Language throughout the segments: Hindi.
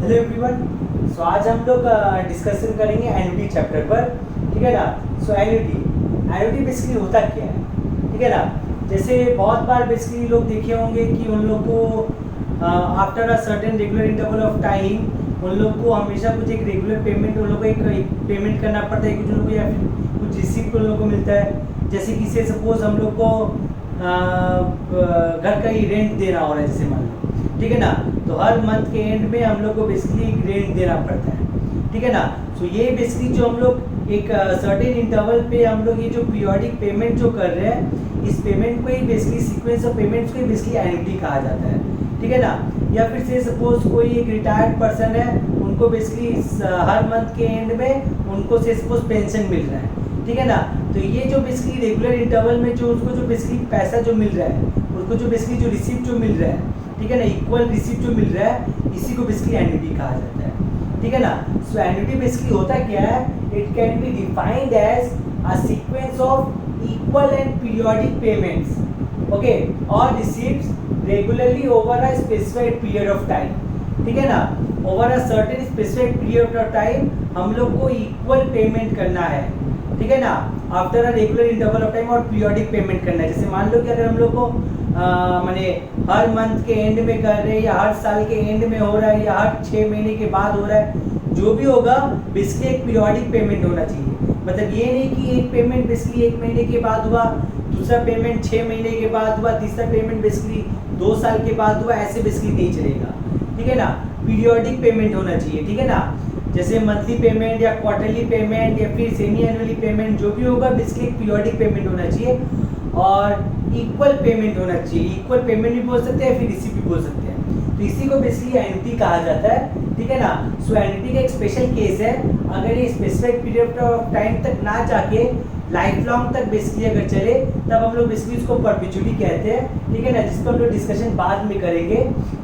Hello everyone. सो आज हम लोग डिस्कशन करेंगे एन्युटी चैप्टर पर। ठीक है ना। सो एन्युटी बेसिकली होता क्या है, ठीक है ना। जैसे बहुत बार बेसिकली लोग देखे होंगे कि उन लोग को after a certain regular interval of time उन लोग को हमेशा कुछ एक रेगुलर पेमेंट उन लोग को एक पेमेंट करना पड़ता है, कुछ उन लोग को या फिर कुछ रिसिप्ट उन लोग को मिलता है। जैसे कि से सपोज हम लोग को घर का ही रेंट देना हो रहा है, जैसे मान लो, ठीक है ना। तो हर मंथ के एंड में हम लोग को बेसिकली रेंट देना पड़ता है, ठीक है ना। सो ये बेसिकली जो हम लोग एक सर्टेन इंटरवल पे हम लोग ये जो पीरियोडिक पेमेंट जो कर रहे हैं, इस पेमेंट को ही बेसिकली सीक्वेंस ऑफ पेमेंट्स को ही बेसिकली एन्युटी कहा जाता है, ठीक है ना। या फिर से सपोज कोई एक रिटायर्ड पर्सन है, उनको बेसिकली हर मंथ के एंड में उनको से सपोज पेंशन मिल रहा है, ठीक है ना। तो ये जो बेसिकली रेगुलर इंटरवल में जो उसको जो बेसिकली पैसा जो मिल रहा है, उसको जो बेसिकली जो रिसिप्ट जो मिल रहा है, ठीक है ना, इक्वल रिसिप्ट जो मिल रहा है, इसी को बेसिकली एन्युटी कहा जाता है, ठीक है ना। सो एन्युटी बेसिकली होता क्या है, it can be defined as a sequence of equal and periodic payments, okay, और receipts regularly over a specified period of time, ठीक है ना। Over a certain specified period of time हम लोग को इक्वल पेमेंट करना है, ठीक है ना, after a regular interval of time, और पीरियोडिक पेमेंट करना है। जैसे मान लो कि अगर हम लोग को माने हर मंथ के एंड में कर रहे हैं, या हर साल के एंड में हो रहा है, या हर 6 महीने के बाद हो रहा है, जो भी होगा बेसिकली एक पीरियोडिक पेमेंट होना चाहिए। मतलब ये नहीं कि एक पेमेंट बेसिकली 1 महीने के बाद हुआ, दूसरा पेमेंट 6 महीने के बाद हुआ, तीसरा पेमेंट बेसिकली 2 साल के बाद हुआ, ऐसे बेसिकली नहीं चलेगा, ठीक है ना। पीरियोडिक पेमेंट होना चाहिए, ठीक है ना। जैसे मंथली पेमेंट या क्वार्टरली पेमेंट या फिर सेमी एनुअली पेमेंट जो भी होगा बेसिकली पीरियोडिक पेमेंट होना चाहिए, और इक्वल पेमेंट होना चाहिए। इक्वल पेमेंट भी बोल सकते हैं, फिर रिसिप्ट भी बोल सकते हैं। तो इसी को बेसिकली एन्युटी कहा जाता है, ठीक है ना। सो एन्युटी का एक स्पेशल केस है, अगर ये स्पेसिफिक पीरियड ऑफ टाइम तक ना जाके लाइफ लॉन्ग तक बेसिकली अगर चले, तब हम लोग बेसिकली इसको परपेचुइटी कहते हैं, ठीक है ना, जिसको हम लोग डिस्कशन बाद में करेंगे,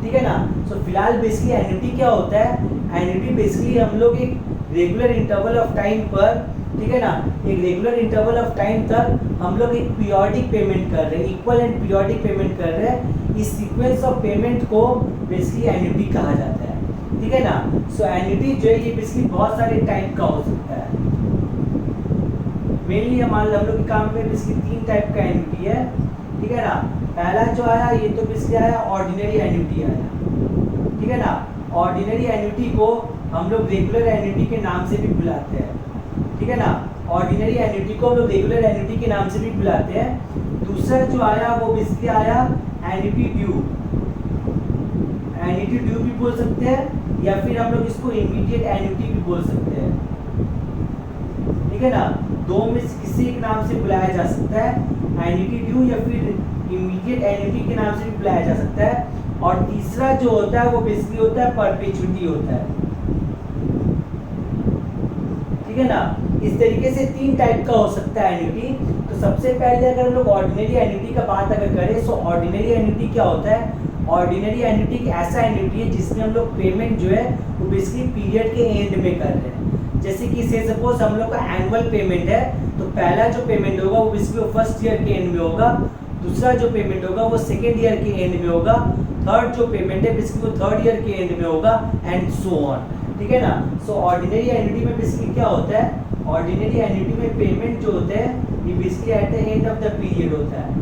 ठीक है ना। सो फिलहाल बेसिकली एन्युटी क्या होता है, एन्युटी बेसिकली हम लोग एक रेगुलर इंटरवल ऑफ टाइम पर, ठीक है ना, एक रेगुलर इंटरवल ऑफ टाइम तक हम लोग एक पीरियोडिक पेमेंट कर रहे हैं, इक्वल एंड पीरियोडिक पेमेंट कर रहे हैं। इस सीक्वेंस ऑफ पेमेंट को बेसिकली एन्युटी कहा जाता है, ठीक है ना। सो एन्युटी जो है ये बेसिकली बहुत सारे टाइप का हो सकता है। मेनली हमारे हम लोग के काम में बेसिकली 3 टाइप का एन्युटी है, ठीक है ना। पहला जो आया ये तो बेसिकली आया ऑर्डिनरी एन्युटी आया, ठीक है ना। ऑर्डिनरी एन्युटी को हम लोग रेगुलर एन्युटी के नाम से भी बुलाते हैं, ठीक है ना। ऑर्डिनरी एन्युटी को हम लोग रेगुलर एन्युटी के नाम से भी बुलाते हैं। दूसरा जो आया वो बेसिकली आया एन्युटी ड्यू, एन्युटी ड्यू भी बोल सकते हैं, या फिर हम लोग इसको इमीडिएट एन्युटी भी बोल सकते हैं, ठीक है ना। दो में से किसी एक नाम से बुलाया जा सकता है, एन्युटी ड्यू या फिर इमीडिएट एन्युटी के नाम से भी बुलाया जा सकता है। और तीसरा जो होता है वो बेसिकली होता है परपेचुइटी होता है, ठीक है ना। इस तरीके से 3 टाइप का हो सकता है एन्युटी। तो सबसे पहले अगर हम लोग ऑर्डिनरी एन्युटी का बात अगर करें, सो ऑर्डिनरी एन्युटी क्या होता है। ऑर्डिनरी एन्युटी एक ऐसा एन्युटी है जिसमें हम लोग पेमेंट जो है वो बेसिकली पीरियड के एंड में कर रहे हैं। जैसे कि से सपोज हम लोग का एनुअल पेमेंट है, तो पहला जो पेमेंट होगा वो बेसिकली फर्स्ट ईयर के एंड में होगा, दूसरा जो पेमेंट होगा वो सेकेंड ईयर के एंड में होगा, थर्ड जो पेमेंट है बेसिकली वो थर्ड ईयर के एंड में होगा, एंड सो ऑन, ठीक है ना। सो ऑर्डिनरी एन्युटी में बेसिकली क्या होता है, ऑर्डिनरी एन्युटी में पेमेंट जो होते हैं ये basically at the end of the period होता है,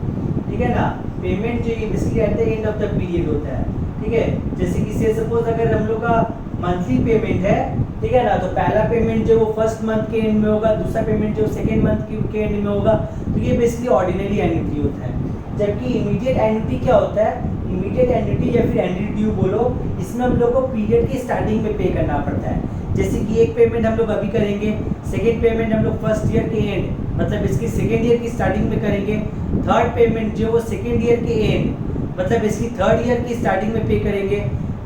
ठीक है ना। पेमेंट जो ये basically at the end of the period होता है, ठीक है। जैसे कि से सपोज अगर हम लोग का मंथली पेमेंट है, ठीक है ना, तो पहला पेमेंट जो वो फर्स्ट मंथ के एंड में होगा, दूसरा पेमेंट जो सेकेंड मंथ के एंड में होगा, तो ये बेसिकली ऑर्डिनरी एन्युटी होता है। जबकि इमीडिएट एन्युटी क्या होता है, इमीडिएट एन्युटी या फिर एन्युटी ड्यू बोलो, इसमें हम लोग को पीरियड की स्टार्टिंग में पे करना पड़ता है। जैसे कि एक पेमेंट हम लोग अभी करेंगे, सेकेंड पेमेंट हम लोग फर्स्ट ईयर के एंड मतलब इसकी सेकेंड ईयर की स्टार्टिंग में करेंगे, थर्ड पेमेंट जो वो सेकेंड ईयर के एंड मतलब इसकी थर्ड ईयर की स्टार्टिंग में पे करेंगे,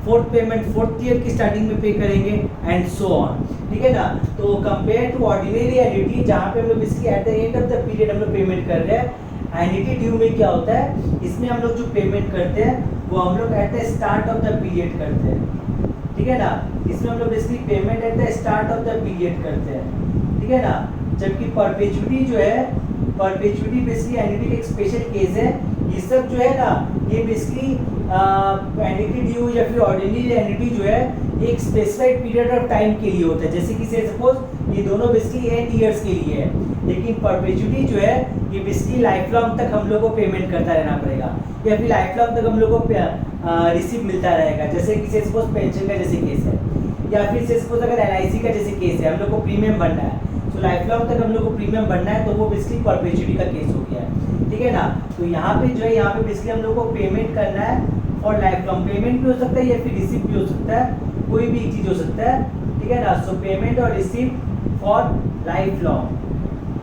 फोर्थ पेमेंट फोर्थ ईयर की स्टार्टिंग में पे करेंगे, एंड सो ऑन, ठीक है ना। तो कंपेयर टू ऑर्डिनरी एन्युटी जहाँ पे हम लोग इसकी at the end of the period हम लोग पेमेंट कर रहे हैं, एन्युटी ड्यू में क्या होता है, इसमें हम लोग जो पेमेंट करते हैं वो हम लोग at the start of the period करते हैं, ठीक है ना। इसमें हम लोग basically payment at the start of the period करते हैं, ठीक है ना। जबकि परपेचुइटी जो है, परपेचुइटी बेसिकली एन्युटी का एक स्पेशल केस है, ये सब जो है ना, ये बेसिकली एन्युटी ड्यू या फिर ऑर्डिनरी एन्युटी जो है एक स्पेसिफाइड पीरियड ऑफ टाइम के लिए होता है। जैसे कि से सपोज ये दोनों बेसिकली 8 इयर्स के लिए है, लेकिन परपेचुइटी जो है ये बेसिकली लाइफ लॉन्ग तक हम लोग को पेमेंट करता रहना पड़ेगा, या फिर लाइफ लॉन्ग तक हम लोग को रिसीव मिलता रहेगा। जैसे कि से सपोज पेंशन का जैसे केस है, या फिर से सपोज अगर LIC का जैसे केस है, हम लोग को प्रीमियम भरना है, तो लाइफ लॉन्ग तक हम लोग को प्रीमियम भरना है, तो वो बेसिकली परपेचुइटी का केस हो गया है, ठीक है ना। तो यहाँ पे जो है, यहाँ पे बेसिकली हम लोग को पेमेंट करना है और लाइफ लॉन्ग पेमेंट भी हो सकता है या फिर रिसीव भी हो सकता है, कोई भी एक चीज हो सकता है, ठीक है ना। सो पेमेंट और रिसीव फॉर लाइफ लॉन्ग,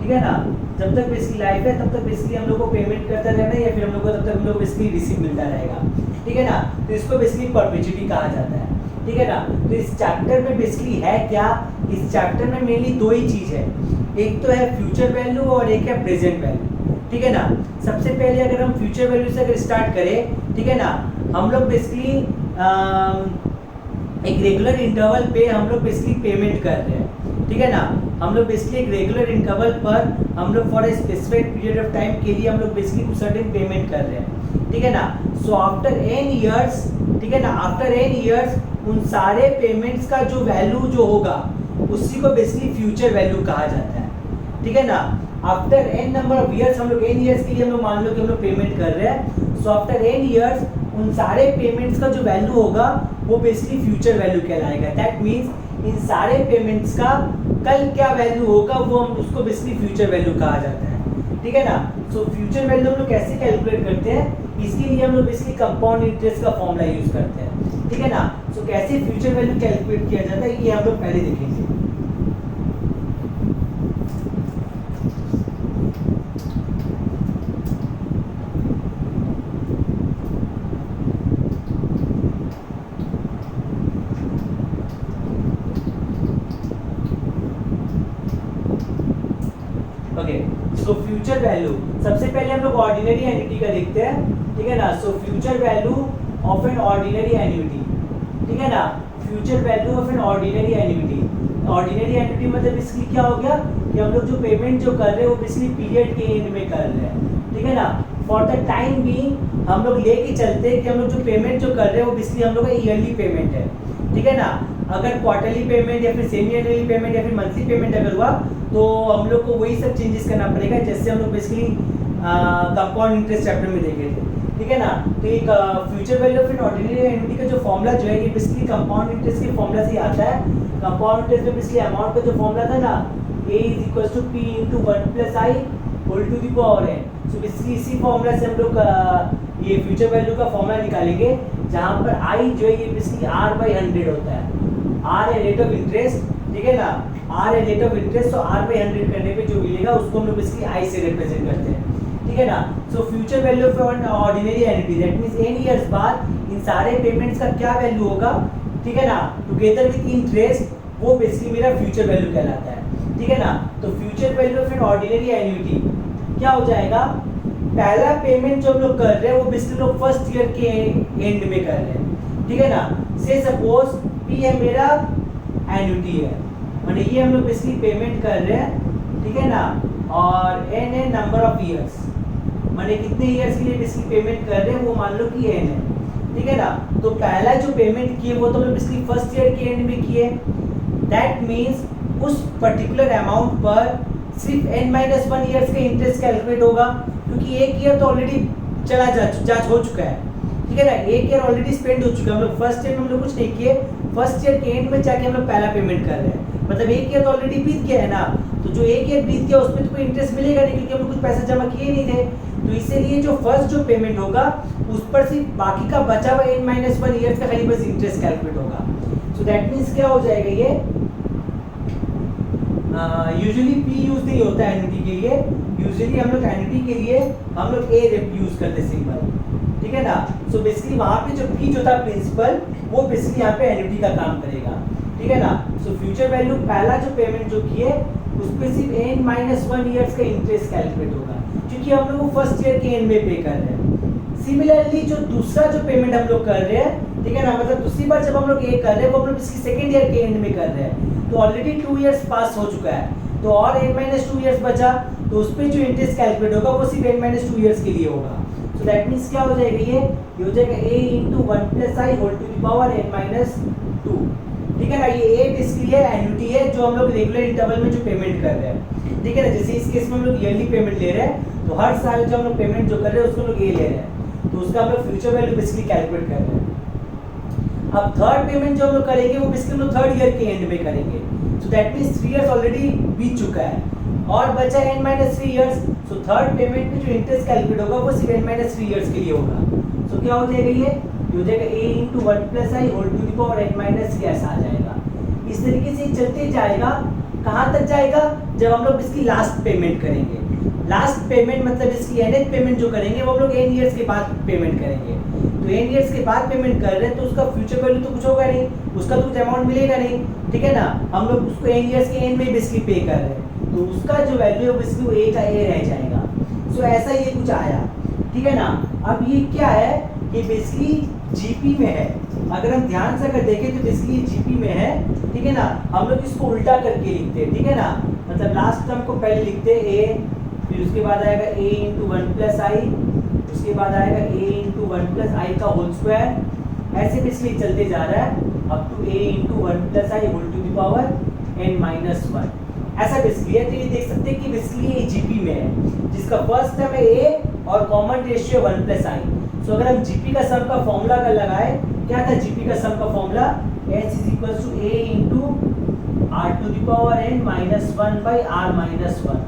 ठीक है ना। जब तक बेसिकली लाइफ है तब तक बेसिकली हम लोग को पेमेंट करता रहना है, या फिर हम लोग को तब तक हम लोग को बेसिकली रिसीव मिलता रहेगा, ठीक है ना। तो इसको बेसिकली परपेचुइटी कहा जाता है, ठीक है ना। तो इस चैप्टर में बेसिकली है क्या, इस चैप्टर में मेनली दो ही चीज है, एक तो है फ्यूचर वैल्यू और एक है प्रेजेंट वैल्यू, ठीक है ना। सबसे पहले अगर हम फ्यूचर वैल्यू से अगर स्टार्ट करें, ठीक है ना, हम लोग बेसिकली एक रेगुलर इंटरवल पे हम लोग बेसिकली पेमेंट कर रहे हैं, ठीक है ना। हम लोग बेसिकली एक रेगुलर इंटरवल पर हम लोग for a specific period of time के लिए हम लोग बेसिकली कुछ सर्टेन पेमेंट कर रहे हैं, ठीक है ना। सो आफ्टर n इयर्स, ठीक है ना, आफ्टर n इयर्स उन सारे पेमेंट्स का जो वैल्यू जो होगा उसी को बेसिकली फ्यूचर वैल्यू कहा जाता है, ठीक है ना। After n number of years, हम लोग n इयर्स के लिए हम लोग मान लो कि हम लोग पेमेंट कर रहे हैं, सो आफ्टर n इयर्स उन सारे पेमेंट्स का जो वैल्यू होगा वो बेसिकली फ्यूचर वैल्यू कहलाएगा। दैट मीन्स इन सारे पेमेंट्स का कल क्या वैल्यू होगा वो हम उसको बेसिकली फ्यूचर वैल्यू कहा जाता है, ठीक है ना। सो फ्यूचर वैल्यू हम लोग कैसे कैलकुलेट करते हैं, इसके लिए हम लोग बेसिकली कंपाउंड इंटरेस्ट का फॉर्मूला यूज करते हैं, ठीक है ना। सो कैसे फ्यूचर वैल्यू कैलकुलेट किया जाता है ये हम लोग पहले देखेंगे। सो फ्यूचर वैल्यू सबसे पहले हम लोग ऑर्डिनरी एन्युटी का देखते हैं, ठीक है ना। So future value of an ordinary annuity, ठीक है ना। Future value of an ordinary annuity, ordinary annuity मतलब इसकी क्या हो गया कि हम लोग जो पेमेंट जो कर रहे हैं वो बेसिकली पीरियड के एंड में कर रहे हैं, ठीक है ना। फॉर द टाइम बीइंग हम लोग लेके चलते हैं कि हम लोग जो पेमेंट जो कर रहे हैं वो बेसिकली हम लोग का ईयरली पेमेंट है, ठीक है ना। अगर क्वार्टरली पेमेंट या फिर सेमी एनुअली पेमेंट या फिर मंथली पेमेंट अगर हुआ तो हम लोग को वही सब चेंजेस करना पड़ेगा जैसे हम लोग बेसिकली कंपाउंड इंटरेस्ट चैप्टर में देखे थे, ठीक है ना। तो एक future value of an ordinary annuity का जो फॉर्मूला जो है ये बेसिकली कंपाउंड इंटरेस्ट के फॉर्मूला से ही आता है। कंपाउंड इंटरेस्ट में बेसिकली अमाउंट का जो फॉर्मूला था ना, a = p × 1 + i whole to the power n। So basically इसी फॉर्मूला से हम लोग ये फ्यूचर वैल्यू का फॉर्मूला निकालेंगे, जहाँ पर i जो है ये बेसिकली r/100 होता है। r है रेट ऑफ इंटरेस्ट, ठीक है ना, r है रेट ऑफ इंटरेस्ट, तो r/100 करने पे जो मिलेगा उसको हम लोग बेसिकली i से रिप्रेजेंट करते हैं, ठीक है ना। So future value of an ordinary annuity that means n years बाद इन सारे पेमेंट्स का क्या वैल्यू होगा, ठीक है ना, टुगेदर विद इंटरेस्ट, वो बेसिकली मेरा फ्यूचर वैल्यू कहलाता है, ठीक है ना। तो future value of an ordinary annuity क्या हो जाएगा, पहला पेमेंट जो हम लोग कर रहे हैं वो बेसिकली लोग फर्स्ट ईयर के एंड में कर रहे हैं, ठीक है ना। से सपोज p है मेरा एन्युटी है, माने ये हम लोग बेसिकली पेमेंट कर रहे हैं, ठीक है ना, और n है नंबर ऑफ ईयर्स, माने कितने ईयर्स के लिए बेसिकली पेमेंट कर रहे हैं वो मान लो कि n है, ठीक है ना। तो पहला जो पेमेंट किए वो तो हम लोग बेसिकली फर्स्ट ईयर के एंड में किए, दैट मीन्स उस पर्टिकुलर अमाउंट पर सिर्फ n-1 ईयर्स का इंटरेस्ट कैलकुलेट होगा, क्योंकि एक ईयर तो ऑलरेडी चला जा हो चुका है, ठीक है ना। एक ईयर ऑलरेडी स्पेंड हो चुका है, हम लोग फर्स्ट ईयर में हम लोग कुछ नहीं किए, फर्स्ट ईयर के एंड में जाके हम लोग पहला पेमेंट कर रहे हैं, मतलब एक ईयर तो ऑलरेडी बीत गया है ना। तो जो एक ईयर बीत गया उसमें तो कोई इंटरेस्ट मिलेगा नहीं, क्योंकि हम लोग कुछ पैसा जमा किए नहीं थे। तो इसीलिए जो फर्स्ट जो पेमेंट होगा उस पर सिर्फ बाकी का बचा हुआ n-1 ईयर्स का खाली बस इंटरेस्ट कैलकुलेट होगा। सो दैट मीन्स क्या हो जाएगा, ये यूजुअली p यूज नहीं होता है एन्युटी के लिए, यूजुअली हम लोग एन्युटी के लिए हम लोग a यूज करते सिंपल, ठीक है ना। सो बेसिकली वहाँ पे जो p जो था प्रिंसिपल वो बेसिकली यहाँ पे एन्युटी का काम करेगा, ठीक है ना। सो फ्यूचर वैल्यू पहला जो पेमेंट जो किए उस पर सिर्फ n-1 ईयर्स का इंटरेस्ट कैलकुलेट होगा, क्योंकि हम लोग फर्स्ट ईयर के एंड में पे कर रहे हैं। सिमिलरली जो दूसरा जो पेमेंट हम लोग कर रहे हैं, ठीक है ना, मतलब दूसरी बार जब हम लोग ये कर रहे हैं वो हम लोग इसकी सेकेंड ईयर के एंड में कर रहे हैं, तो ऑलरेडी 2 ईयर्स पास हो चुका है, तो और n-2 ईयर्स बचा, तो उस पर जो इंटरेस्ट कैलकुलेट होगा वो सिर्फ n-2 ईयर्स के लिए होगा। सो दैट मीन्स क्या हो जाएगा, ये हो जाएगा a into one plus i whole to the power n minus two. ठीक है ना, ये a बेसिकली है एन्युटी है जो हम लोग रेगुलर इंटरवल में जो पेमेंट कर रहे हैं। ठीक है ना, जैसे इस केस में हम लोग ईयरली पेमेंट ले रहे हैं, तो हर साल जो हम लोग पेमेंट जो कर रहे हैं उसको हम लोग a ले रहे हैं, तो उसका हम लोग फ्यूचर वैल्यू बेसिकली कैलकुलेट कर रहे हैं। अब थर्ड पेमेंट जो हम लोग करेंगे वो बेसिकली हम लोग थर्ड ईयर के एंड में करेंगे। So that means 3 years already बीत चुका है और बचा n minus 3 years. So third payment में जो इंटरेस्ट कैलकुलेट होगा वो सिर्फ n माइनस 3 इयर्स के लिए होगा। सो क्या हो जाएगा, ये हो जाएगा a into one plus i whole to the power n minus 3 ऐसा आ जाएगा। इस तरीके से चलते जाएगा, कहाँ तक जाएगा, जब हम लोग इसकी लास्ट पेमेंट करेंगे। लास्ट पेमेंट मतलब इसकी nth पेमेंट जो करेंगे वो हम लोग n ईयर्स के बाद पेमेंट करेंगे। तो n ईयर्स के बाद पेमेंट कर रहे हैं तो उसका फ्यूचर वैल्यू तो कुछ होगा नहीं, उसका तो कुछ अमाउंट मिलेगा नहीं। ठीक है ना, हम लोग उसको n ईयर्स के n में बेसिकली पे कर रहे हैं, तो उसका जो वैल्यू है बेसिकली वो a का a रह जाएगा। सो ऐसा ये कुछ आया। ठीक है ना, अब ये क्या है, ये बेसिकली जीपी में है। अगर हम ध्यान से अगर देखें तो बेसिकली जीपी में है। ठीक है ना, हम लोग इसको उल्टा करके लिखते हैं। ठीक है ना, मतलब लास्ट टर्म को पहले लिखते हैं a, फिर उसके बाद आएगा a into one plus i, उसके बाद आएगा a into one plus i का होल स्क्वायर, ऐसे बेसिकली चलते जा रहा है up to a into one plus i whole to the power n minus one. ऐसा बेसिकली है। तो ये देख सकते हैं कि बेसिकली ये जीपी में है, जिसका फर्स्ट टर्म है a और कॉमन रेशियो वन प्लस आई। सो अगर हम जीपी का सम का फॉर्मूला अगर लगाए, क्या था जीपी का सम का formula, h is equal to a into r to the power n minus one by r minus one.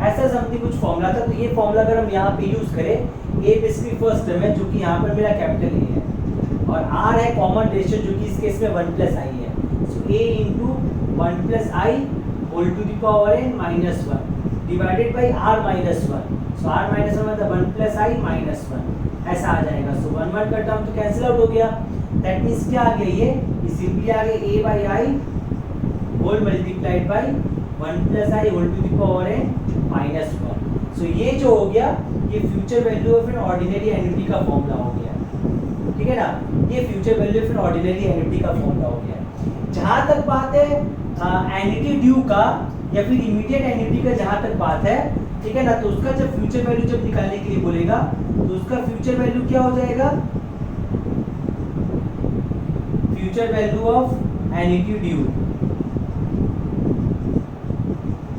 ऐसा समथिंग कुछ फॉर्मूला था। तो ये फॉर्मूला अगर हम यहाँ पे यूज करें, a बेसिकली फर्स्ट टर्म है जो कि यहाँ पर मेरा कैपिटल A है, और r है कॉमन रेशियो जो कि इस केस में वन प्लस आई है। So a into one plus i whole to the power n minus one divided by r minus one. So r minus one मतलब one plus i minus one ऐसा आ जाएगा। सो वन वन का टर्म तो कैंसिल आउट हो गया। दैट मीन्स क्या आ गया, ये सिंपली आ गया a by i whole multiplied by one plus i whole to the power n minus one. So ये जो हो गया, ये future value of an ordinary annuity का फॉर्मूला हो गया। ठीक है ना, ये future value of an ordinary annuity का फॉर्मूला हो गया। जहाँ तक बात है एन्युटी ड्यू का या फिर इमीडिएट एन्युटी का जहाँ तक बात है, ठीक है ना, तो उसका जब फ्यूचर वैल्यू जब निकालने के लिए बोलेगा तो उसका फ्यूचर वैल्यू क्या हो जाएगा, future value of annuity due.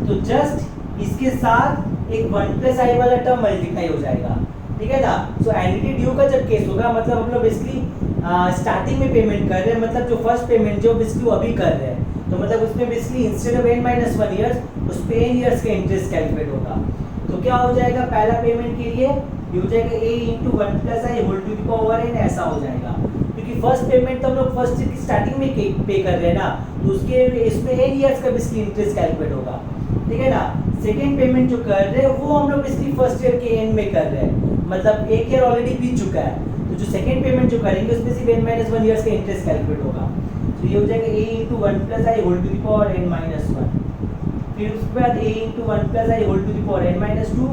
तो जस्ट इसके साथ एक वन प्लस आई वाला टर्म मल्टीप्लाई हो जाएगा। ठीक है ना, सो एन्युटी ड्यू का जब केस होगा, मतलब हम लोग बेसिकली स्टार्टिंग में पेमेंट कर रहे हैं, मतलब जो फर्स्ट पेमेंट जो बेसिकली वो अभी कर रहे हैं, तो मतलब उसमें basically instead of n minus one years उस पे n ईयर्स का इंटरेस्ट कैलकुलेट होगा। तो क्या हो जाएगा, पहला पेमेंट के लिए ये हो जाएगा a into one plus i whole to the power n ऐसा हो जाएगा, क्योंकि फर्स्ट पेमेंट तो हम लोग फर्स्ट ईयर की स्टार्टिंग में पे कर रहे हैं ना, तो उसके इसमें n ईयर्स का बेसिकली इंटरेस्ट कैलकुलेट होगा। ठीक है ना, सेकेंड पेमेंट जो कर रहे हैं वो हम लोग बेसिकली फर्स्ट ईयर के एंड में कर रहे हैं, मतलब एक ईयर ऑलरेडी बीत चुका है, तो जो सेकेंड पेमेंट जो करेंगे उसमें सिर्फ n माइनस वन ईयर्स का इंटरेस्ट कैलकुलेट होगा। तो ये हो जाएगा a into one plus i whole to the power n minus one, फिर उसके बाद a into one plus i whole to the power n minus two.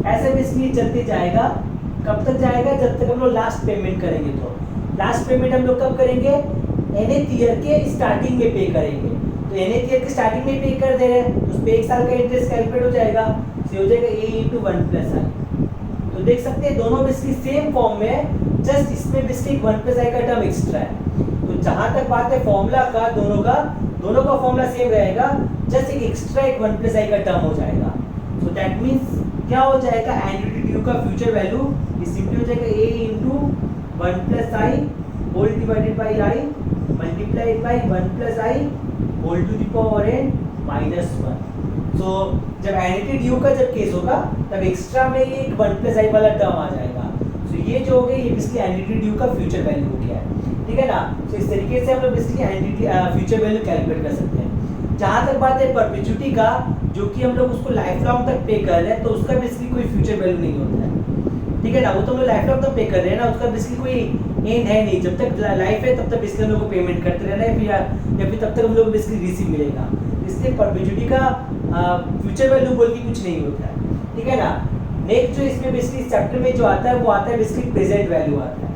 ऐसे बेसिकली चलते जाएगा। कब तक जाएगा, जब तक हम लोग लास्ट पेमेंट करेंगे। तो लास्ट पेमेंट हम लोग कब करेंगे, nth ईयर के स्टार्टिंग में पे करेंगे। तो nth ईयर के स्टार्टिंग में पे कर दे रहे हैं, तो उस पे एक साल का इंटरेस्ट कैलकुलेट हो जाएगा। तो हो जाएगा a इंटू वन प्लस आई। तो देख सकते हैं दोनों बेसिकली सेम फॉर्म में है, जस्ट इसमें बेसिकली वन प्लस आई का टर्म एक्स्ट्रा है। तो जहाँ तक बात है फॉर्मूला का, दोनों का फॉर्मूला सेम रहेगा, जस्ट एक एक्स्ट्रा एक वन प्लस आई का टर्म हो जाएगा। सो दैट मीन्स क्या हो जाएगा, एन्युटी ड्यू का फ्यूचर वैल्यू इज सिंपली हो जाएगा a into one plus i whole divided by i multiplied by one plus i whole to the power n minus one. तो जब एन्युटी ड्यू का जब केस होगा तब एक्स्ट्रा में ये एक वन प्लस आई वाला टर्म आ जाएगा। तो ये जो हो गया ये बेसिकली एन्युटी ड्यू का फ्यूचर वैल्यू हो गया है। ठीक है ना, तो इस तरीके से हम लोग basically annuity future value calculate कर सकते हैं। जहाँ तक बात है परपेचुइटी का, जो कि हम लोग उसको लाइफ लॉन्ग तक पे कर रहे हैं, तो उसका बेसिकली कोई फ्यूचर वैल्यू नहीं होता है। ठीक है ना, वो तो हम लोग लाइफ लॉन्ग तक पे कर रहे हैं ना, उसका बेसिकली कोई एंड है नहीं। जब तक लाइफ है तब तक बेसिकली हम लोग को पेमेंट करते रहना है, या फिर तब तक हम लोग को बेसिकली रिसीव मिलेगा। इसलिए परपेचुइटी का फ्यूचर वैल्यू बोल के कुछ नहीं होता है। ठीक है ना, नेक्स्ट जो इसमें बेसिकली चैप्टर में जो आता है वो आता है बेसिकली प्रेजेंट वैल्यू आता है।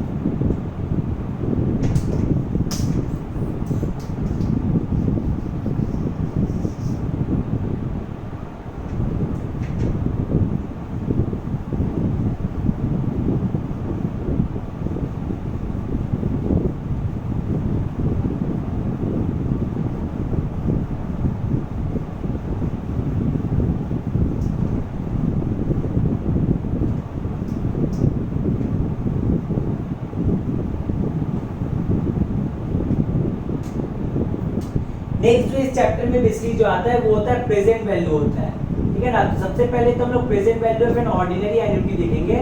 नेक्स्ट जो इस चैप्टर में बेसिकली जो आता है वो होता है प्रेजेंट वैल्यू होता है, ठीक है ना। तो सबसे पहले तो हम लोग present value of an ordinary annuity देखेंगे,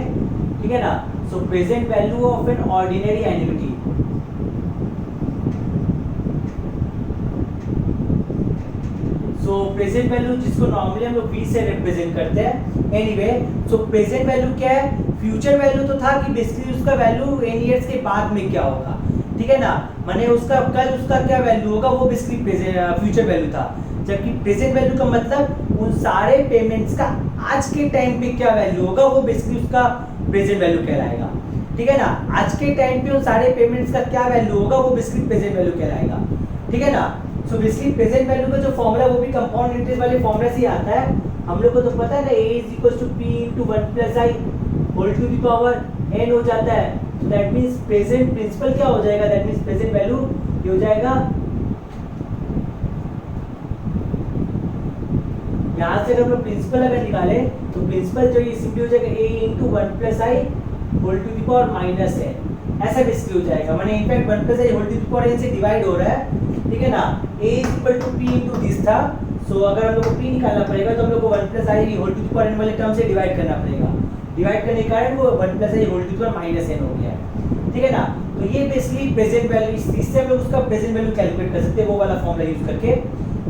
ठीक है ना। सो present value of an ordinary annuity, so present value जिसको नॉर्मली हम लोग V से रिप्रेजेंट करते हैं। एनीवे सो प्रेजेंट वैल्यू क्या है, फ्यूचर वैल्यू तो था कि बेसिकली उसका वैल्यू n ईयर्स के बाद में क्या होगा, ठीक है ना। माने उसका कल उसका क्या वैल्यू होगा वो बेसिकली फ्यूचर वैल्यू था, जबकि प्रेजेंट वैल्यू का मतलब उन सारे पेमेंट्स का आज के टाइम पे क्या वैल्यू होगा वो बेसिकली उसका प्रेजेंट वैल्यू कहलाएगा, ठीक है ना। आज के टाइम पे उन सारे पेमेंट्स का क्या वैल्यू होगा वो बेसिकली प्रेजेंट वैल्यू कहलाएगा, ठीक है ना। सो बेसिकली प्रेजेंट वैल्यू का जो फॉर्मूला वो भी कंपाउंड इंटरेस्ट वाले फॉर्मूला से ही आता है। हम लोग को तो पता है ना a = p × 1 + i whole to the power n हो जाता है। तो दैट मींस प्रेजेंट प्रिंसिपल क्या हो जाएगा, दैट मींस प्रेजेंट वैल्यू ये हो जाएगा, यहाँ से अगर हम लोग प्रिंसिपल अगर निकाले तो प्रिंसिपल जो ये सिंपली हो जाएगा a × 1 + i whole to the power -n, ऐसा बेसिकली हो जाएगा। माने in fact 1 + i whole to the power n से डिवाइड हो रहा है, ठीक है ना। a = p × दिस था, सो अगर हम लोग को p निकालना पड़ेगा तो हम लोग को 1 + i whole to the power n वाले टर्म से डिवाइड करना पड़ेगा। डिवाइड करने के कारण वो 1 + i whole to the power -n हो गया है, ठीक है ना। तो ये बेसिकली प्रेजेंट वैल्यू, इससे हम लोग उसका प्रेजेंट वैल्यू कैलकुलेट कर सकते हैं वो वाला फॉर्मूला यूज करके,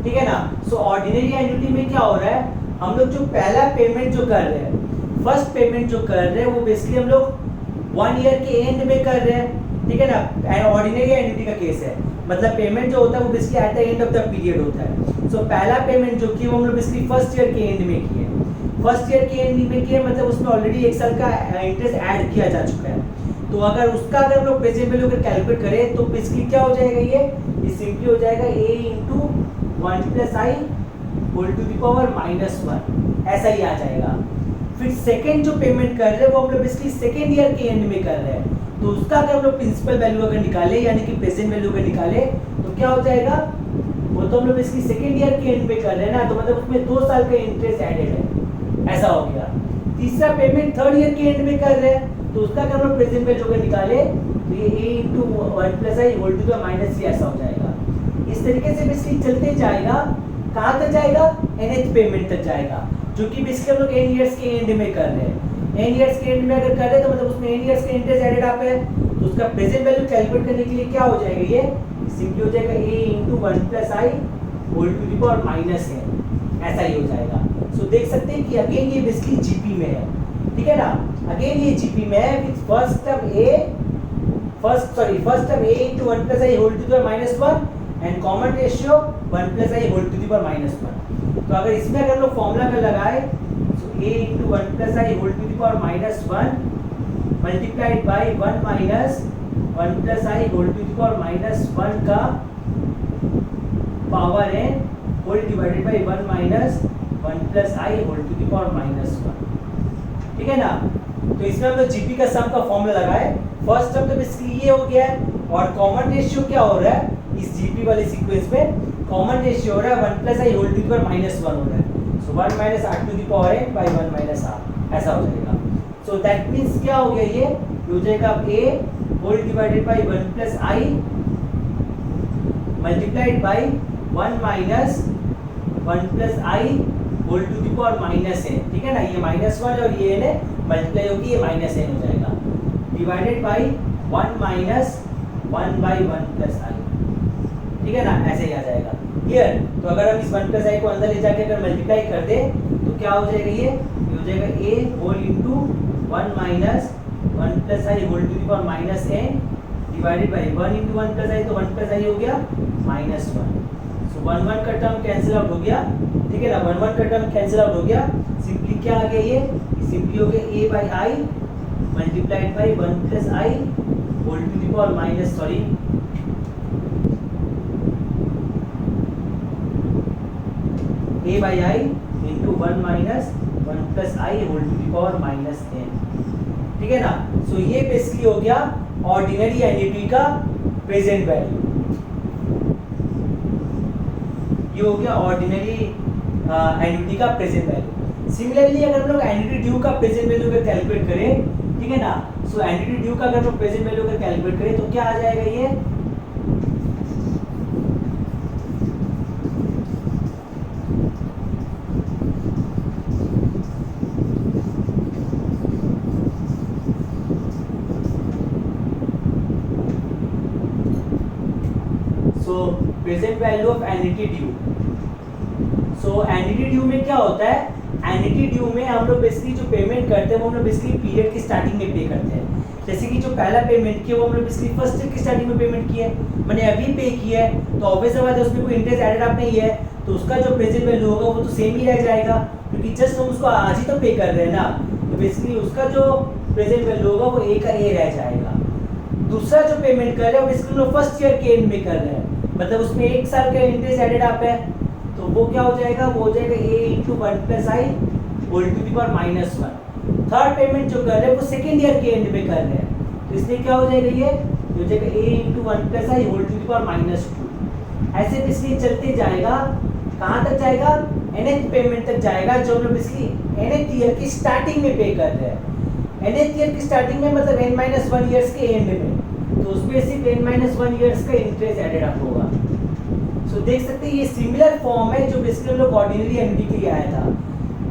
ठीक है ना। सो ऑर्डिनरी एन्युटी में क्या हो रहा है, हम लोग जो पहला पेमेंट जो कर रहे हैं, फर्स्ट पेमेंट जो कर रहे हैं वो बेसिकली हम लोग 1 ईयर के एंड में कर रहे हैं, ठीक है ना। ऑर्डिनरी एन्युटी का केस है, मतलब पेमेंट जो होता है वो basically at the end of the period होता है। सो पहला पेमेंट जो कि वो हम लोग बेसिकली फर्स्ट ईयर के एंड में किए, फर्स्ट ईयर के एंड में किए, मतलब उसमें ऑलरेडी 1 साल का इंटरेस्ट ऐड किया जा चुका है। तो अगर उसका अगर हम लोग प्रेजेंट वैल्यू अगर कैलकुलेट करें तो बेसिकली क्या हो जाएगा, ये सिंपली हो जाएगा a × 1 + i whole to the power -1, ऐसा ही आ जाएगा। फिर सेकंड जो पेमेंट कर रहे हैं वो हम लोग बेसिकली सेकंड ईयर के एंड में कर रहे हैं, तो उसका अगर हम लोग प्रिंसिपल वैल्यू अगर निकाले यानी कि प्रेजेंट वैल्यू अगर निकाले तो क्या हो जाएगा, वो तो हम लोग बेसिकली सेकंड ईयर के एंड में कर रहे हैं ना, तो मतलब उसमें 2 साल का इंटरेस्ट एडेड है, ऐसा हो गया। तीसरा पेमेंट थर्ड ईयर के एंड में कर रहे हैं, तो उसका अगर हम लोग प्रेजेंट वैल्यू अगर निकाले तो ये a × 1 + i whole to the -3 ऐसा हो जाएगा। इस तरीके से बेसिकली चलते जाएगा, कहाँ तक जाएगा, nth पेमेंट तक जाएगा, जो कि बेसिकली हम लोग n ईयर्स के एंड में कर रहे हैं। n ईयर्स के एंड में अगर कर रहे हैं तो मतलब उसमें n ईयर्स के इंटरेस्ट एडेड आप है, तो उसका प्रेजेंट वैल्यू कैलकुलेट करने के लिए क्या हो जाएगा, ये सिंपली हो जाएगा a × 1 + i whole to the power -n, ऐसा ही हो जाएगा। सो देख सकते हैं कि अगेन ये बेसिकली जीपी में है, ठीक है ना। अगेन ये जीपी में है with first term a × 1 + i whole to the power -1 and common ratio 1 + i whole to the power -1। तो अगर इसमें अगर लोग फॉर्मूला अगर लगाए तो a × 1 + i whole to the power -1 multiplied by 1 - 1 + i whole to the power -1 का power n whole divided by 1 - 1 + i whole to the power -1, ठीक है ना। तो इसमें हम लोग जीपी का सम का फॉर्मूला लगाए, फर्स्ट टर्म तो बेसिकली ये हो गया है, और कॉमन रेशियो क्या हो रहा है इस जीपी वाले सीक्वेंस में, कॉमन रेशियो हो रहा है 1 + i whole to the power -1 हो रहा है, so 1 - 8 to the power n by 1 - 8 ऐसा हो जाएगा। सो दैट मींस क्या हो गया, ये हो जाएगा a whole divided by 1 + i multiplied by 1 - 1 + i whole to the power -n, ठीक है ना। ये -1 और ये n मल्टीप्लाई होगी, ये -n हो जाएगा, डिवाइडेड बाय 1 - 1 बाय 1 + i, ठीक है ना, ऐसे ही आ जाएगा। क्लियर। तो अगर हम इस 1 + i को अंदर ले जाके अगर मल्टीप्लाई कर दे तो क्या हो जाएगा, ये हो जाएगा a whole into 1 - 1 + i whole to the power -n divided by 1 × 1 + i, तो 1 + i हो गया -1, सो 1 1 का टर्म कैंसिल आउट हो गया, ठीक है ना। 1 1 का टर्म कैंसिल आउट हो गया, सिंपली क्या आ गया, ये सिंपली हो गया a/i multiplied by 1 + i whole to the power a/i into 1 - 1 + i whole to the power -n, ठीक है ना। सो ये बेसिकली हो गया ऑर्डिनरी एन्युटी का प्रेजेंट वैल्यू, ये हो गया ऑर्डिनरी एन्युटी का प्रेजेंट वैल्यू। सिमिलरली अगर हम लोग एन्युटी ड्यू का प्रेजेंट वैल्यू अगर कैलकुलेट करें, ठीक है ना, सो एन्युटी ड्यू का अगर हम लोग प्रेजेंट वैल्यू अगर कैलकुलेट करें तो क्या आ जाएगा, ये सो present value of annuity due. So annuity due में क्या होता है, एन्युटी ड्यू में हम लोग बेसिकली जो पेमेंट करते हैं वो हम लोग बेसिकली पीरियड की स्टार्टिंग में पे करते हैं। जैसे कि जो पहला पेमेंट किया वो हम लोग बेसिकली फर्स्ट ईयर की स्टार्टिंग में पेमेंट किया है, मैंने अभी पे किया है, तो ऑब्वियस बात है उसमें कोई इंटरेस्ट एडेड अप नहीं है, तो उसका जो प्रेजेंट वैल्यू होगा वो तो सेम ही रह जाएगा, क्योंकि जस्ट हम उसको आज ही तो पे कर रहे हैं ना, तो बेसिकली उसका जो प्रेजेंट वैल्यू होगा वो ए का ए रह जाएगा। दूसरा जो पेमेंट कर रहे हैं वो बेसिकली हम लोग फर्स्ट ईयर के एंड में कर रहे हैं, मतलब उसमें 1 साल का इंटरेस्ट एडेड अप है, तो वो क्या हो जाएगा, वो हो जाएगा a into one plus i whole to the power minus one. Third payment जो कर रहे हैं वो सेकेंड ईयर के एंड में कर रहे हैं, तो इसलिए क्या हो जाएगा, ये हो जाएगा a into one plus i whole to the power minus two. ऐसे इसलिए चलते जाएगा, कहाँ तक जाएगा, nth पेमेंट तक जाएगा, जो हम लोग इसकी nth ईयर की स्टार्टिंग में पे कर रहे हैं। nth ईयर की स्टार्टिंग में मतलब n-1 ईयर्स के एंड में, तो उसमें सिर्फ n-1 ईयर्स का इंटरेस्ट एडेड अप होगा। सो देख सकते हैं ये सिमिलर फॉर्म है जो बेसिकली हम लोग ऑर्डिनरी एन्युटी के लिए आया था,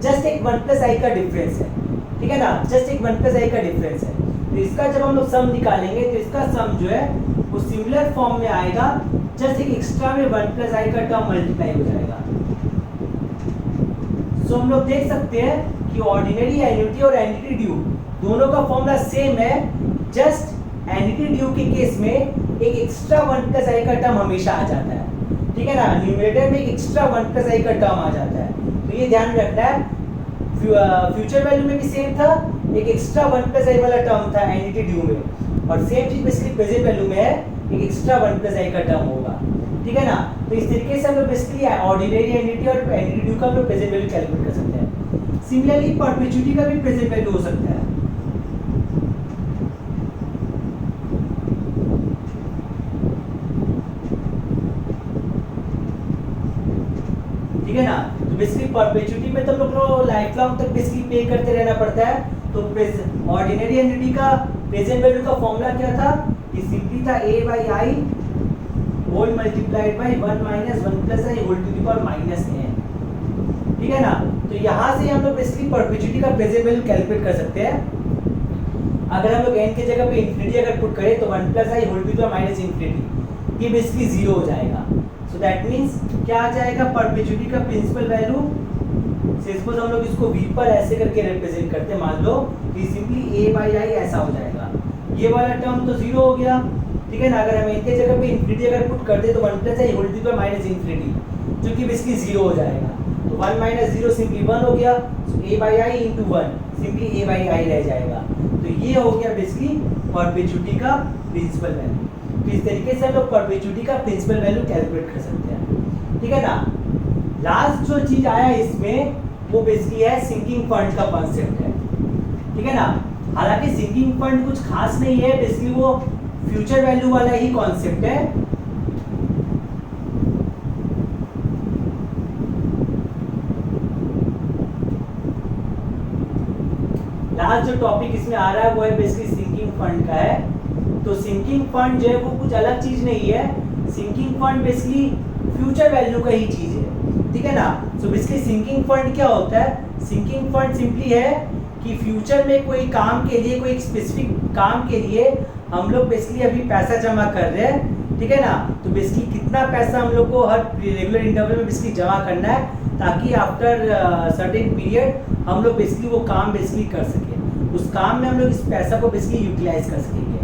जस्ट एक 1 प्लस आई का डिफरेंस है, ठीक है ना, जस्ट एक 1 प्लस आई का डिफरेंस है। तो इसका जब हम लोग सम निकालेंगे तो इसका सम जो है वो सिमिलर फॉर्म में आएगा, जस्ट एक एक्स्ट्रा में 1 प्लस आई का टर्म मल्टीप्लाई हो जाएगा। सो हम लोग देख सकते हैं कि ऑर्डिनरी एन्युटी और एन्युटी ड्यू दोनों का फॉर्मूला सेम है, जस्ट एन्युटी ड्यू के केस में एक एक्स्ट्रा 1 प्लस आई का टर्म हमेशा आ जाता है, ठीक है ना, न्यूमरेटर में एक एक्स्ट्रा 1 प्लस आई का टर्म आ जाता है, तो ये ध्यान रखना है। फ्यूचर वैल्यू में भी सेम था, एक एक्स्ट्रा 1 प्लस आई वाला टर्म था एन्युटी ड्यू में, और सेम चीज बेसिकली प्रेजेंट वैल्यू में है, एक एक्स्ट्रा 1 प्लस आई का टर्म होगा, ठीक है ना। तो इस तरीके से हम लोग बेसिकली ऑर्डिनरी एन्युटी और एन्युटी ड्यू का हम लोग प्रेजेंट वैल्यू कैलकुलेट कर सकते हैं। सिमिलरली परपेचुइटी का भी प्रेजेंट वैल्यू हो सकता है, ठीक है ना। तो बेसिकली परपेचुइटी में तो हम लोग को लाइफ लॉन्ग तक बेसिकली पे करते रहना पड़ता है, तो ऑर्डिनरी एन्युटी का प्रेजेंट वैल्यू का फॉर्मूला क्या था, ये सिंपली था a by i whole multiplied by 1 minus 1 plus i whole to the power minus n, ठीक है ना। तो यहाँ से हम लोग बेसिकली परपेचुइटी का प्रेजेंट वैल्यू कैलकुलेट कर सकते हैं। अगर हम लोग n की जगह पे इंफिनिटी अगर पुट करें तो 1 plus i whole to the power minus infinity, ये बेसिकली 0 हो जाएगा। सो दैट मीन्स क्या आ जाएगा, परपेचुइटी का प्रिंसिपल वैल्यू, सपोज हम लोग इसको v पर ऐसे करके रिप्रेजेंट करते हैं, मान लो कि सिंपली a बाई आई ऐसा हो जाएगा, ये वाला टर्म तो 0 हो गया, ठीक है ना। अगर हम इनके जगह पे इंफिनिटी अगर पुट करते तो 1 plus i whole to the power minus infinity, जो कि बेसिकली 0 हो जाएगा, तो 1 माइनस 0 सिंपली 1 हो गया, सो a by I into 1 simply a by आई रह जाएगा। तो ये हो गया बेसिकली परपेचुइटी का प्रिंसिपल वैल्यू। तो इस तरीके से हम लोग परपेचुइटी का प्रिंसिपल वैल्यू कैलकुलेट कर सकते हैं, ठीक है ना। लास्ट जो चीज आया इसमें वो बेसिकली है सिंकिंग फंड का कॉन्सेप्ट है, ठीक है ना। हालांकि सिंकिंग फंड कुछ खास नहीं है, बेसिकली वो फ्यूचर वैल्यू वाला ही कॉन्सेप्ट है। लास्ट जो टॉपिक इसमें आ रहा है वो है बेसिकली सिंकिंग फंड का है। तो सिंकिंग फंड जो है वो कुछ अलग चीज नहीं है, sinking fund basically future value का ही चीज है, ठीक है ना। सो बेसिकली सिंकिंग फंड क्या होता है, सिंकिंग फंड सिंपली है कि फ्यूचर में कोई काम के लिए, कोई स्पेसिफिक काम के लिए हम लोग बेसिकली अभी पैसा जमा कर रहे हैं, ठीक है ना। तो बेसिकली कितना पैसा हम लोग को हर रेगुलर इंटरवल में बेसिकली जमा करना है, ताकि आफ्टर सर्टेन पीरियड हम लोग बेसिकली वो काम बेसिकली कर सके, उस काम में हम लोग इस पैसा को बेसिकली यूटिलाइज कर सकेंगे।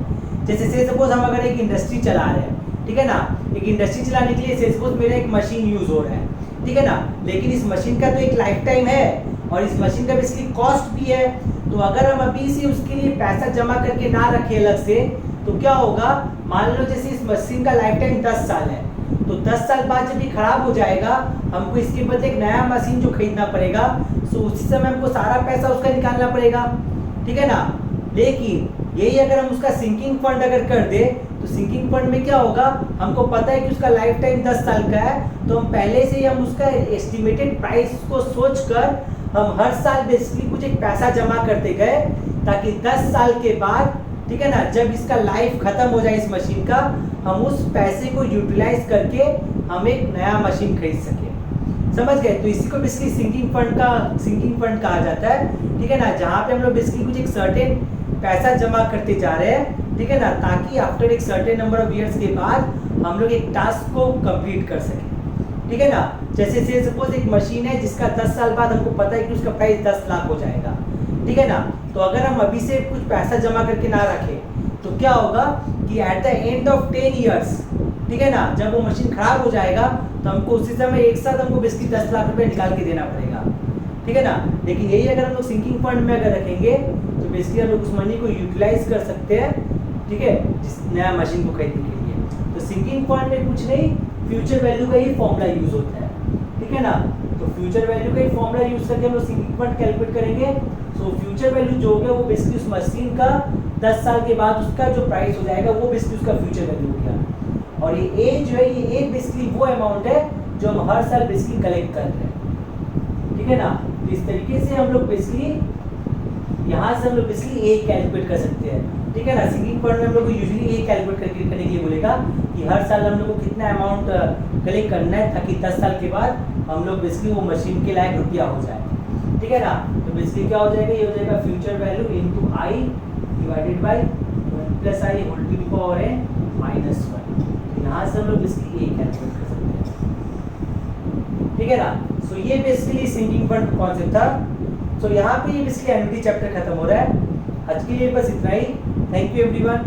जैसे से सपोज हम अगर एक इंडस्ट्री चला रहे हैं, ठीक है ना, एक इंडस्ट्री चलाने के लिए से सपोज मेरा एक मशीन यूज हो रहा है, ठीक है ना, लेकिन इस मशीन का तो एक लाइफ टाइम है और इस मशीन का बेसिकली कॉस्ट भी है। तो अगर हम अभी से उसके लिए पैसा जमा करके ना रखें अलग से, तो क्या होगा, मान लो जैसे इस मशीन का लाइफ टाइम 10 साल है, तो 10 साल बाद जब ये खराब हो जाएगा हमको इसके बदले एक नया मशीन जो खरीदना पड़ेगा, तो उसी समय हमको सारा पैसा उसका निकालना पड़ेगा, ठीक है ना। लेकिन यही अगर हम उसका सिंकिंग फंड अगर कर दे, तो सिंकिंग फंड में क्या होगा, हमको पता है कि उसका लाइफ टाइम 10 साल का है, तो हम पहले से ही हम उसका एस्टिमेटेड प्राइस को सोचकर हम हर साल बेसिकली कुछ एक पैसा जमा करते गए, ताकि 10 साल के बाद, ठीक है ना, जब इसका लाइफ खत्म हो जाए इस मशीन का, हम उस पैसे को यूटिलाइज करके हम एक नया मशीन खरीद सके। समझ गए। तो इसी को बेसिकली सिंकिंग फंड कहा जाता है, ठीक है ना, जहाँ पे हम लोग बेसिकली कुछ एक सर्टेन पैसा जमा करते जा रहे हैं, ठीक है ना, ताकि आफ्टर एक सर्टेन नंबर ऑफ ईयर्स के बाद हम लोग एक टास्क को कंप्लीट कर सकें, ठीक है ना। जैसे से सपोज एक मशीन है जिसका 10 साल बाद हमको पता है कि उसका प्राइस 10 लाख हो जाएगा, ठीक है ना। तो अगर हम अभी से कुछ पैसा जमा करके ना रखें तो क्या होगा कि at the end of 10 years, ठीक है ना, जब वो मशीन खराब हो जाएगा तो हमको उसी समय एक साथ हमको बेसिकली 10 लाख रुपए निकाल के देना पड़ेगा, ठीक है ना। लेकिन यही अगर हम लोग सिंकिंग फंड में अगर रखेंगे तो बेसिकली हम लोग उस मनी को यूटिलाइज कर सकते हैं, ठीक है, जिस नया मशीन को खरीदने के लिए। तो सिंकिंग फंड में कुछ नहीं, फ्यूचर वैल्यू का ही फॉर्मूला यूज होता है, ठीक है ना। तो फ्यूचर वैल्यू का ही फॉर्मूला यूज करके हम लोग सिंकिंग फंड कैलकुलेट करेंगे। सो फ्यूचर वैल्यू जो होगा वो बेसिकली उस मशीन का 10 साल के बाद उसका जो प्राइस हो जाएगा वो बेसिकली उसका फ्यूचर वैल्यू हो गया। और ये ए जो है, ये ए बेसिकली वो अमाउंट है जो हम हर साल बेसिकली कलेक्ट कर रहे हैं, ठीक है ना। तो इस तरीके से हम लोग बेसिकली यहाँ से हम लोग बेसिकली ए कैलकुलेट कर सकते हैं, ठीक है ना। सिंकिंग फंड में हम लोग को यूजुअली ए कैलकुलेट करने के लिए बोलेगा कि हर साल हम लोग को कितना अमाउंट कलेक्ट करना है ताकि 10 साल के बाद हम लोग बेसिकली वो मशीन के लायक रुपया हो जाए, ठीक है ना। तो बेसिकली क्या हो जाएगा, ये हो जाएगा future value into i divided by 1 plus i whole to the power n minus 1। यहाँ से हम लोग बेसिकली ए कैलकुलेट कर सकते हैं, ठीक है ना। सो ये बेसिकली सिंकिंग फंड का कॉन्सेप्ट था। सो यहाँ पे ये बेसिकली एनुटी चैप्टर खत्म हो रहा है। आज के लिए बस इतना ही। Thank you everyone.